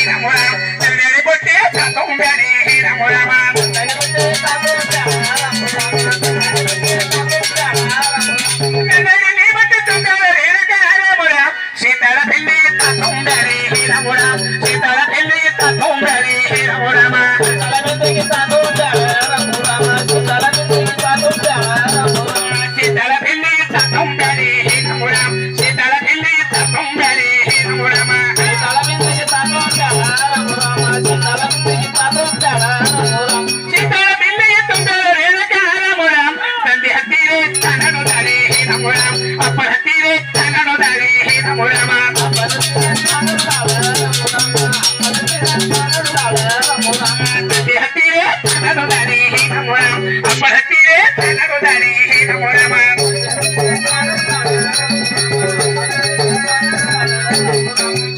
ನಮೋರಾಮ ಚಂದನೆ ಕೊಟ್ಟೆ ತಂಬ್ಯಾನೆ ನಮೋರಾಮ ಕನ್ನಡಲಿ ಬಟ್ಟೆ ತುಂಬ್ಯಾರೆ ನಮೋರಾಮ ಶೀತಳ ಬೆಳ್ಳಿ ತಂಬ್ಯಾರೆ ನಮೋರಾಮ ಶೀತಳ ಬೆಳ್ಳಿ ತಂಬ್ಯಾರೆ ನಮೋರಾಮ ಶೀತಳ ಬೆಳ್ಳಿ ತಂಬ್ಯಾರೆ ನಮೋರಾಮ ಶೀತಳ ಬೆಳ್ಳಿ ತಂಬ್ಯಾರೆ ನಮೋರಾಮ ಶೀತಳ ಬೆಳ್ಳಿಯ ತುಂಬ್ಯಾರೆ ನಮೋರಾಮ ತಂದೆ ಹತ್ತಿರೆ ತನಡುದಾರೆ ನಮೋರಾಮ ಅಪ್ಪ ಹತ್ತಿರೆ ತನಡುದಾರೆ ನಮೋರಾಮ ತಂದೆ ಹತ್ತಿರೆ ತನಡುದಾರೆ ನಮೋರಾಮ ಅಪ್ಪ ಹತ್ತಿರೆ ತನಡುದಾರೆ ನಮೋರಾಮ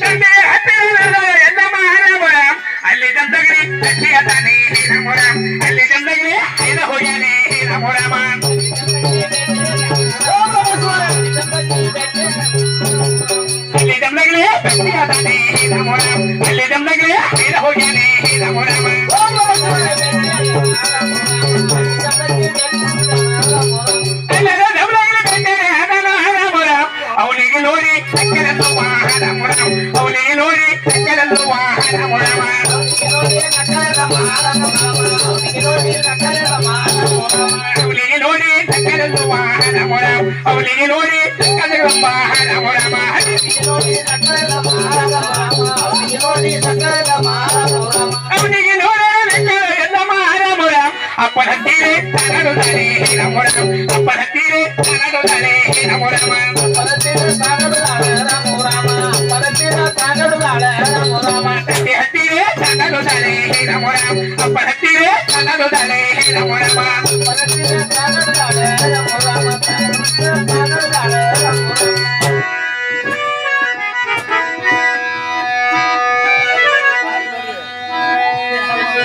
ತಂದೆ ಹತ್ತಿರ ಎಲ್ಲ ಮಹಾರಾಮ ಅಲ್ಲಿ ಜಂತಗಿರಿ ಕಟ್ಟಿಯ ತಾನೆ ನಮೋರಾಮ ಅಲ್ಲಿ ಜಂತಗಿರಿ ಐದ ಹೋಗ್ಯಾನೆ ನಮೋರಾಮ ಅಲ್ಲಿ ಜಂತಗಿರಿ ಕಟ್ಟಿಯ ತಾನೆ ನಮೋರಾಮ ಅಲ್ಲಿ ಜಂತಗಿರಿ ಐದ ಹೋಗ್ಯಾನೆ ನಮೋರಾಮ ಅವನಿಗೆ ನೋಡಿ ಅಕ್ಕರನ್ನು ವಾಹನ ಮುರಾಮ ಅವನಿಗೆ ನೋಡಿ ಅಕ್ಕರನ್ನು ವಾಹನ ಮುರಾಮ ಅವನಿಗೆ ನೋಡಿ ಅಕ್ಕರನ್ನು ವಾಹನ ಮುರಾಮ ಅವನಿಗೆ ನೋಡಿ ಅಕ್ಕರನ್ನು ವಾಹನ ಮುರಾಮ ಅವನಿಗೆ ನೋಡಿ ಎಲ್ಲ ಮಾರ ಮುರಾಮ ಅಪ್ಪನ ಹತ್ತಿರೆ ತನಡುತ್ತಾನೆ ನಮೋರಾಮ ಅಪ್ಪನ ಹತ್ತಿರೆ ತನಡುತ್ತಾನೆ ನಮೋರಾಮ ತಂದೆ ಹತ್ತಿರೆ ತನಡುತ್ತಾನೆ ನಮೋರಾಮ ಅಪ್ಪನ ಹತ್ತಿರೆ ತನಡುತ್ತಾನೆ ನಮೋರಾಮ